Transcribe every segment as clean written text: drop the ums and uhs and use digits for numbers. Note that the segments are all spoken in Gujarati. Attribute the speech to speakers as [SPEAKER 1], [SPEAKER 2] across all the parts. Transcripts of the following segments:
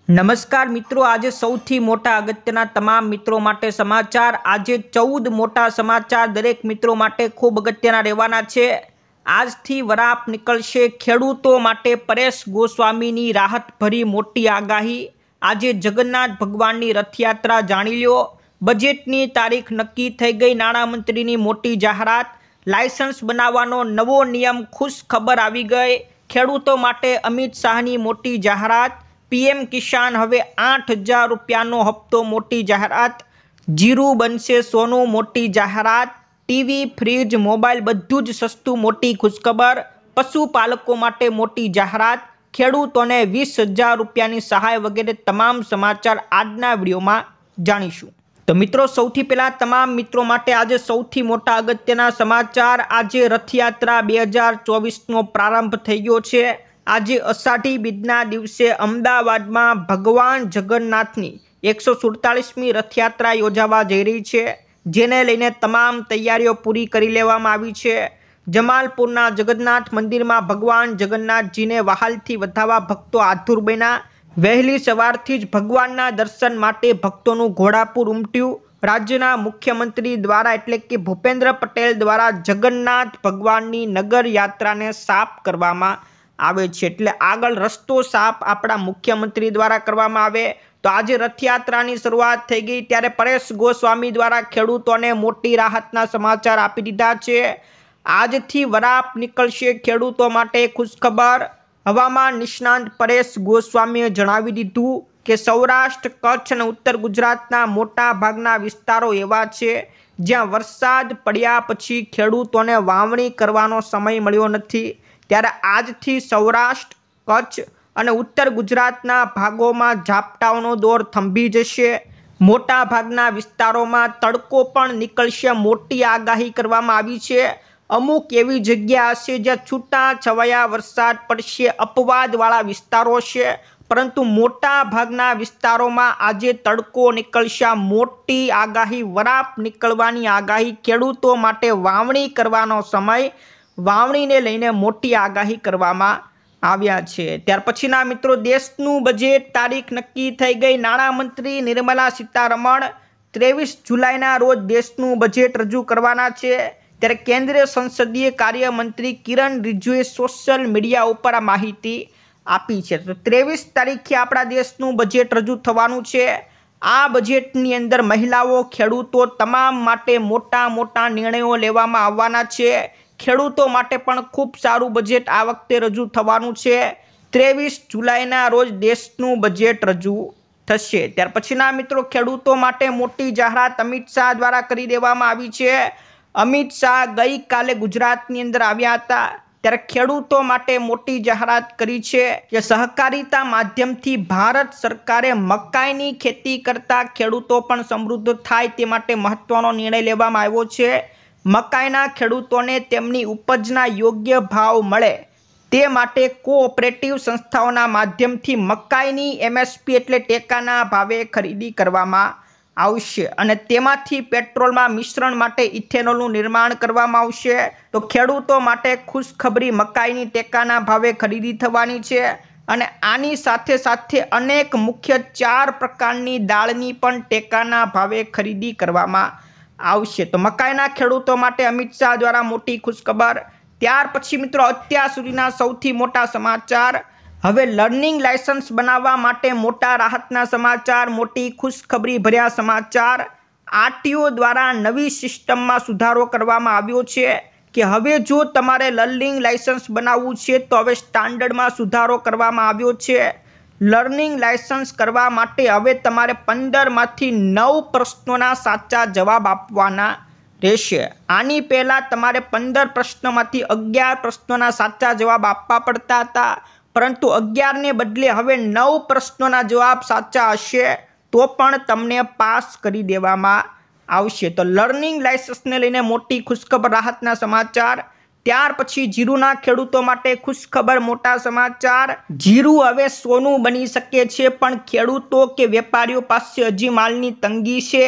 [SPEAKER 1] નમસ્કાર મિત્રો, આજે સૌથી મોટા અગત્યના તમામ મિત્રો માટે સમાચાર। આજે 14 મોટા સમાચાર દરેક મિત્રો માટે ખૂબ અગત્યના રહેવાના છે। આજથી વરાપ નીકળશે ખેડૂતો માટે પરેશ ગોસ્વામીની રાહતભરી મોટી આગાહી। આજે જગન્નાથ ભગવાનની રથયાત્રા જાણી લ્યો। બજેટની તારીખ નક્કી થઈ ગઈ। નાણામંત્રીની મોટી જાહેરાત। લાયસન્સ બનાવવાનો નવો નિયમ, ખુશ ખબર આવી ગઈ। ખેડૂતો માટે અમિત શાહની મોટી જાહેરાત। પીએમ કિસાન હવે 8,000 રૂપિયાનો હપ્તો, મોટી જાહેરાત। જીરું બનશે સોનું, મોટી જાહેરાત। ટીવી, ફ્રીજ, મોબાઈલ બધું જ સસ્તું, મોટી ખુશખબર। પશુપાલકો માટે મોટી જાહેરાત। ખેડૂતોને 20,000 રૂપિયાની સહાય વગેરે તમામ સમાચાર આજના વિડીયોમાં જાણીશું। તો મિત્રો, સૌથી પહેલા તમામ મિત્રો માટે આજે સૌથી મોટા અગત્યના સમાચાર। આજે રથયાત્રા 2024નો પ્રારંભ થઈ ગયો છે। આજે અષાઢી બીજના દિવસે અમદાવાદમાં ભગવાન જગન્નાથની 147મી રથયાત્રા યોજાવા જઈ રહી છે, જેને લઈને તમામ તૈયારીઓ પૂરી કરી લેવામાં આવી છે। જમાલપુરના જગન્નાથ મંદિરમાં ભગવાન જગન્નાથજીને વહાલથી વધાવવા ભક્તો આતુર બન્યા। વહેલી સવારથી જ ભગવાનના દર્શન માટે ભક્તોનું ઘોડાપુર ઉમટ્યું। રાજ્યના મુખ્યમંત્રી દ્વારા એટલે કે ભૂપેન્દ્ર પટેલ દ્વારા જગન્નાથ ભગવાનની નગર યાત્રાને સાફ કરવામાં આવે છે, એટલે આગળ રસ્તો સાફ આપણા મુખ્યમંત્રી દ્વારા કરવામાં આવે। તો આજે રથયાત્રાની શરૂઆત થઈ ગઈ, ત્યારે પરેશ ગોસ્વામી દ્વારા ખેડૂતોને મોટી રાહતના સમાચાર આપી દીધા છે। આજથી વરાપ નીકળશે ખેડૂતો માટે ખુશખબર। હવામાન નિષ્ણાંત પરેશ ગોસ્વામીએ જણાવી દીધું કે સૌરાષ્ટ્ર, કચ્છ અને ઉત્તર ગુજરાતના મોટા ભાગના વિસ્તારો એવા છે જ્યાં વરસાદ પડ્યા પછી ખેડૂતોને વાવણી કરવાનો સમય મળ્યો નથી, ત્યારે આજથી સૌરાષ્ટ્ર, કચ્છ અને ઉત્તર ગુજરાતના ભાગોમાં ઝાપટાઓનો દોર થંભી જશે। મોટા ભાગના વિસ્તારોમાં તડકો પણ નીકળશે, મોટી આગાહી કરવામાં આવી છે। અમુક એવી જગ્યા હશે જ્યાં છૂટા છવાયા વરસાદ પડશે, અપવાદવાળા વિસ્તારો છે, પરંતુ મોટા ભાગના વિસ્તારોમાં આજે તડકો નીકળશે। આ મોટી આગાહી, વરાપ નીકળવાની આગાહી, ખેડૂતો માટે વાવણી કરવાનો સમય, વાવણીને લઈને મોટી આગાહી કરવામાં આવ્યા છે। ત્યાર પછીના મિત્રો, દેશનું બજેટ તારીખ નક્કી થઈ ગઈ। નાણામંત્રી નિર્મલા સીતારમણ 23 જુલાઈના રોજ દેશનું બજેટ રજૂ કરવાના છે, ત્યારે કેન્દ્રીય સંસદીય કાર્ય મંત્રી કિરણ રિજિજુએ સોશિયલ મીડિયા ઉપર આ માહિતી આપી છે। તો 23 તારીખે આપણા દેશનું બજેટ રજૂ થવાનું છે। આ બજેટની અંદર મહિલાઓ, ખેડૂતો તમામ માટે મોટા મોટા નિર્ણયો લેવામાં આવવાના છે। ખેડૂતો માટે પણ ખૂબ સારું બજેટ આ વખતે રજૂ થવાનું છે। 23 જુલાઈના રોજ દેશનું બજેટ રજૂ થશે। ત્યાર પછીના મિત્રો, ખેડૂતો માટે મોટી જાહેરાત અમિત શાહ દ્વારા કરી દેવામાં આવી છે। અમિત શાહ ગઈકાલે ગુજરાતની અંદર આવ્યા હતા, ત્યારે ખેડૂતો માટે મોટી જાહેરાત કરી છે કે સહકારિતા માધ્યમથી ભારત સરકારે મકાઈની ખેતી કરતા ખેડૂતો પણ સમૃદ્ધ થાય તે માટે મહત્વનો નિર્ણય લેવામાં આવ્યો છે। મકાઈના ખેડૂતોને તેમની ઉપજના યોગ્ય ભાવ મળે તે માટે કોઓપરેટિવ સંસ્થાઓના માધ્યમથી મકાઈની એમએસપી એટલે ટેકાના ભાવે ખરીદી કરવામાં આવશે અને તેમાંથી પેટ્રોલમાં મિશ્રણ માટે ઇથેનોલનું નિર્માણ કરવામાં આવશે। તો ખેડૂતો માટે ખુશખબરી, મકાઈની ટેકાના ભાવે ખરીદી થવાની છે અને આની સાથે સાથે અનેક મુખ્ય 4 પ્રકારની દાળની પણ ટેકાના ભાવે ખરીદી કરવામાં આવશે। તો મકાઈના ખેડૂતો માટે અમિત શાહ દ્વારા મોટી ખુશખબર। ત્યાર પછી મિત્રો, અત્યાર સુધીના સૌથી મોટા સમાચાર। હવે લર્નિંગ લાયસન્સ બનાવવા માટે મોટા રાહતના સમાચાર, મોટી ખુશખબરી ભર્યા સમાચાર। આરટીઓ દ્વારા નવી સિસ્ટમમાં સુધારો કરવામાં આવ્યો છે કે હવે જો તમારે લર્નિંગ લાયસન્સ બનાવવું છે તો હવે સ્ટાન્ડર્ડમાં સુધારો કરવામાં આવ્યો છે। લર્નિંગ લાયસન્સ કરવા માટે હવે તમારે 15માંથી 9 પ્રશ્નોના સાચા જવાબ આપવાના રહેશે। આની પહેલાં તમારે 15 પ્રશ્નોમાંથી 11 પ્રશ્નોના સાચા જવાબ આપવા પડતા હતા, પરંતુ 11ને બદલે હવે 9 પ્રશ્નોના જવાબ સાચા હશે તો પણ તમને પાસ કરી દેવામાં આવશે। તો લર્નિંગ લાયસન્સને લઈને મોટી ખુશખબર, રાહતના સમાચાર। ત્યાર પછી જીરુના ખેડૂતો માટે ખુશખબર, મોટા સમાચાર। જીરું હવે સોનું બની શકે છે, પણ ખેડૂતો કે વેપારીઓ પાસે હજી માલની તંગી છે।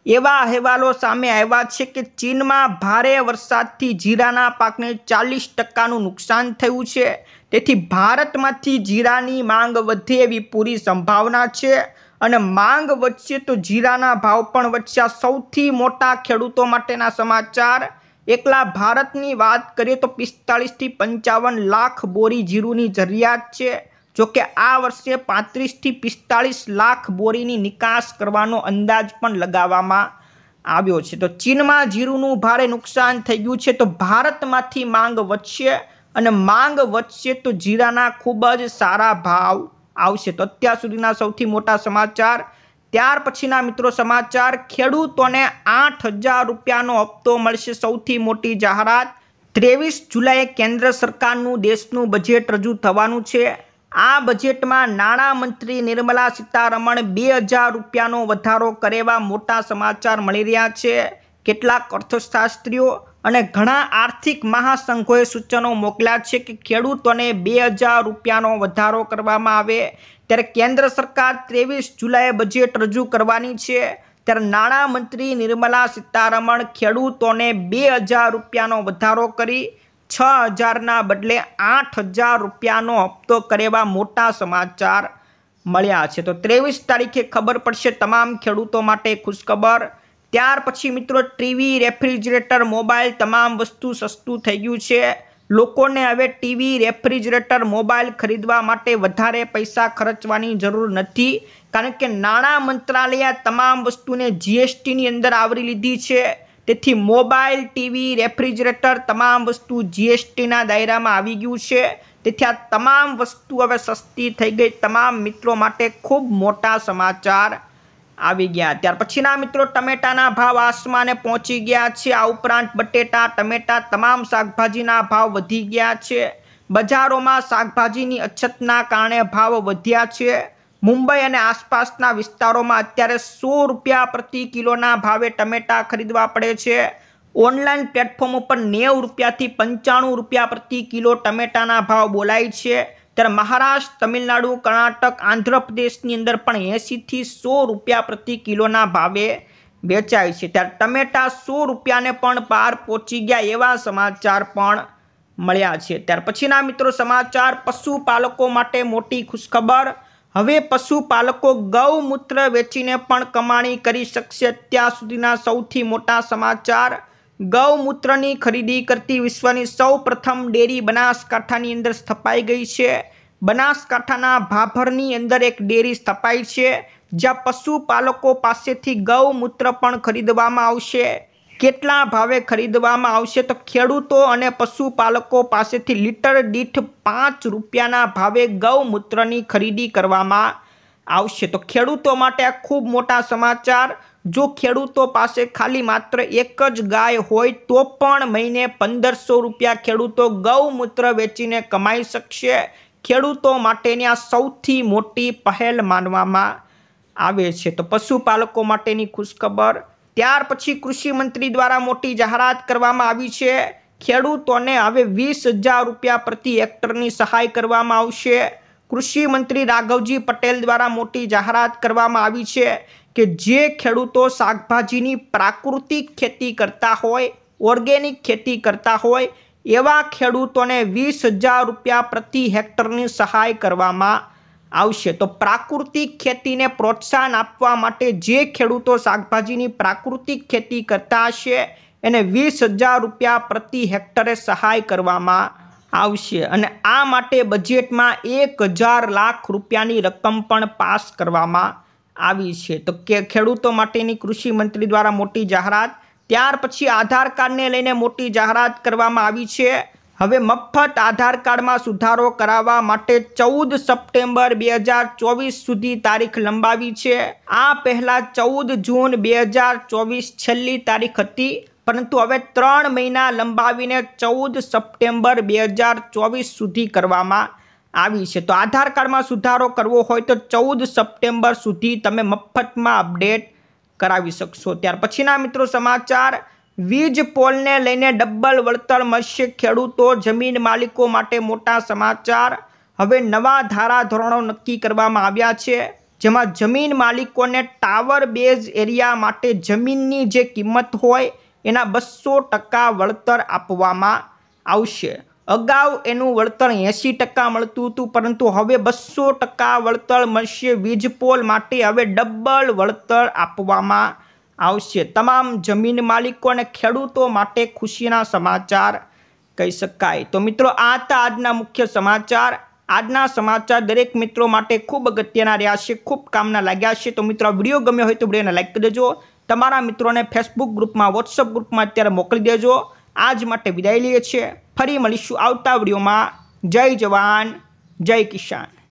[SPEAKER 1] એવા અહેવાલો સામે આવ્યા છે કે ચીનમાં ભારે વરસાદથી જીરાના પાકને 40%નું નુકસાન થયું છે, તેથી ભારતમાંથી જીરાની માંગ વધે એવી પૂરી સંભાવના છે અને માંગ વધશે તો જીરાના ભાવ પણ વધશે। સૌથી મોટા ખેડૂતો માટેના સમાચાર। એકલા ભારતની વાત કરીએ તો 45 થી 55 લાખ બોરી જીરુની જરૂરિયાત છે। જોકે આ વર્ષે 35 થી 45 લાખ બોરીની નિકાસ કરવાનો અંદાજ પણ લગાવવામાં આવ્યો છે। તો ચીનમાં જીરુનું ભારે નુકસાન થઈ ગયું છે તો ભારતમાંથી માંગ વધશે અને માંગ વધશે તો જીરાના ખૂબ જ સારા ભાવ આવશે। તો અત્યાર સુધીના સૌથી મોટા સમાચાર। ત્યાર પછીના મિત્રો સમાચાર। ખેડૂતોને 8,000 રૂપિયાનો હપ્તો મળશે, સૌથી મોટી જાહેરાત। 23 જુલાઈએ કેન્દ્ર સરકારનું દેશનું બજેટ રજૂ થવાનું છે। આ બજેટમાં નાણામંત્રી નિર્મલા સીતારમણ 2,000 રૂપિયાનો વધારો કરે એવા મોટા સમાચાર મળી રહ્યા છે। કેટલાક અર્થશાસ્ત્રીઓ અને ઘણા આર્થિક મહાસંઘોએ સૂચનો મોકલ્યા છે કે ખેડૂતોને 2,000 રૂપિયાનો વધારો કરવામાં આવે। ત્યારે કેન્દ્ર સરકાર 23 જુલાઈએ બજેટ રજૂ કરવાની છે। ત્યારે નાણામંત્રી નિર્મલા સીતારમણ ખેડૂતોને 2,000 રૂપિયાનો વધારો કરી 6,000ના બદલે 8,000 રૂપિયાનો હપ્તો કરે એવા મોટા સમાચાર મળ્યા છે। તો 23 તારીખે ખબર પડશે તમામ ખેડૂતો માટે ખુશખબર। ત્યાર પછી મિત્રો ટીવી, રેફ્રિજરેટર, મોબાઈલ તમામ વસ્તુ સસ્તું થઈ ગયું છે। લોકોને હવે ટીવી, રેફ્રિજરેટર, મોબાઈલ ખરીદવા માટે વધારે પૈસા ખર્ચવાની જરૂર નથી, કારણ કે નાણાં મંત્રાલયે તમામ વસ્તુને જીએસટીની અંદર આવરી લીધી છે। તેથી મોબાઈલ, ટીવી, રેફ્રિજરેટર તમામ વસ્તુ જીએસટીના દાયરામાં આવી ગયું છે। તેથી આ તમામ વસ્તુ હવે સસ્તી થઈ ગઈ। તમામ મિત્રો માટે ખૂબ મોટા સમાચાર આવી ગયા। ત્યાર પછીના મિત્રો ટમેટાના ભાવ આસમાને પહોંચી ગયા છે। આ ઉપરાંત બટેટા, ટમેટા તમામ શાકભાજીના ભાવ વધી ગયા છે। બજારોમાં શાકભાજીની અછતના કારણે ભાવ વધ્યા છે। મુંબઈ અને આસપાસના વિસ્તારોમાં અત્યારે 100 રૂપિયા પ્રતિ કિલોના ભાવે ટમેટા ખરીદવા પડે છે। ઓનલાઈન પ્લેટફોર્મ ઉપર 90 રૂપિયાથી 95 રૂપિયા પ્રતિ કિલો ટમેટાના ભાવ બોલાય છે। ત્યારે મહારાષ્ટ્ર, તમિલનાડુ, કર્ણાટક, આંધ્રપ્રદેશની અંદર પણ 80 થી 100 રૂપિયા પ્રતિ કિલોના ભાવે વેચાય છે। ત્યારે ટમેટા 100 રૂપિયાને પણ પાર પહોંચી ગયા એવા સમાચાર પણ મળ્યા છે। ત્યાર પછીના મિત્રો સમાચાર। પશુપાલકો માટે મોટી ખુશખબર। હવે પશુપાલકો ગૌમૂત્ર વેચીને પણ કમાણી કરી શકશે। અત્યાર સુધીના સૌથી મોટા સમાચાર। ગૌમૂત્રની ખરીદી કરતી વિશ્વની સૌ પ્રથમ ડેરી બનાસકાંઠાની અંદર સ્થપાઈ ગઈ છે। બનાસકાંઠાના ભાભરની અંદર એક ડેરી સ્થપાઈ છે, જ્યાં પશુપાલકો પાસેથી ગૌમૂત્ર પણ ખરીદવામાં આવશે। કેટલા ભાવે ખરીદવામાં આવશે તો ખેડૂતો અને પશુપાલકો પાસેથી લીટર દીઠ 5 રૂપિયાના ભાવે ગૌમૂત્રની ખરીદી કરવામાં આવશે। તો ખેડૂતો માટે આ ખૂબ મોટા સમાચાર। જો ખેડૂતો પાસે ખાલી માત્ર એક જ ગાય હોય તો પણ મહિને 1,500 રૂપિયા ખેડૂતો ગૌમૂત્ર વેચીને કમાઈ શકશે। ખેડૂતો માટેની આ સૌથી મોટી પહેલ માનવામાં આવે છે। તો પશુપાલકો માટેની ખુશખબર। ત્યાર પછી કૃષિ મંત્રી દ્વારા મોટી જાહેરાત કરવામાં આવી છે। ખેડૂતોને હવે 20,000 રૂપિયા પ્રતિ હેક્ટરની સહાય કરવામાં આવશે। કૃષિ મંત્રી રાઘવજી પટેલ દ્વારા મોટી જાહેરાત કરવામાં આવી છે કે જે ખેડૂતો શાકભાજીની પ્રાકૃતિક ખેતી કરતા હોય, ઓર્ગેનિક ખેતી કરતા હોય એવા ખેડૂતોને 20,000 રૂપિયા પ્રતિ હેક્ટરની સહાય કરવામાં આવશે। તો પ્રાકૃતિક ખેતીને પ્રોત્સાહન આપવા માટે જે ખેડૂતો શાકભાજીની પ્રાકૃતિક ખેતી કરતા હશે એને 20,000 રૂપિયા પ્રતિ હેક્ટરે સહાય કરવામાં આવશે। અને આ માટે બજેટમાં 1,000 લાખ રૂપિયાની રકમ પણ પાસ કરવામાં આવી છે। તો ખેડૂતો માટેની કૃષિ મંત્રી દ્વારા મોટી જાહેરાત। ત્યાર પછી આધાર કાર્ડને લઈને મોટી જાહેરાત કરવામાં આવી છે। હવે મફત આધાર કાર્ડમાં સુધારો કરાવવા માટે 14 સપ્ટેમ્બર 2024 સુધી તારીખ લંબાવી છે। આ પહેલા 14 જૂન 2024 છેલ્લી તારીખ હતી, પરંતુ હવે 3 મહિના લંબાવીને 14 સપ્ટેમ્બર 2024 સુધી કરવામાં આવી છે। તો આધાર કાર્ડમાં સુધારો કરવો હોય તો 14 સપ્ટેમ્બર સુધી તમે મફતમાં અપડેટ કરાવી શકશો। ત્યાર પછીના મિત્રો સમાચાર। વીજ પોલને લઈને ડબલ વળતર મળશે ખેડૂતો, જમીન માલિકો માટે મોટા સમાચાર। હવે નવા ધારાધોરણો નક્કી કરવામાં આવ્યા છે, જેમાં જમીન માલિકોને ટાવર બેઝ એરિયા માટે જમીનની જે કિંમત હોય એના 200% વળતર આપવામાં આવશે। અગાઉ એનું વળતર 80% મળતું હતું, પરંતુ હવે 200% વળતર મળશે. વીજપોલ માટે હવે ડબલ વળતર આપવામાં આવશે. તમામ જમીન માલિકો અને ખેડૂતો માટે ખુશીના સમાચાર કહી શકાય. તો મિત્રો આ હતા આજના મુખ્ય સમાચાર. આજના સમાચાર દરેક મિત્રો માટે ખૂબ અગત્યના રહ્યા છે, ખૂબ કામના લાગ્યા છે. તો મિત્રો આ વિડીયો ગમ્યો હોય તો વિડીયોને લાઈક કરી દેજો. તમારા મિત્રોને ફેસબુક ગ્રુપમાં, વોટ્સઅપ ગ્રુપમાં અત્યારે મોકલી દેજો. આજ માટે વિદાય લઈએ છીએ. ફરી મળીશું આવતા વિડીયોમાં. જય જવાન, જય કિસાન.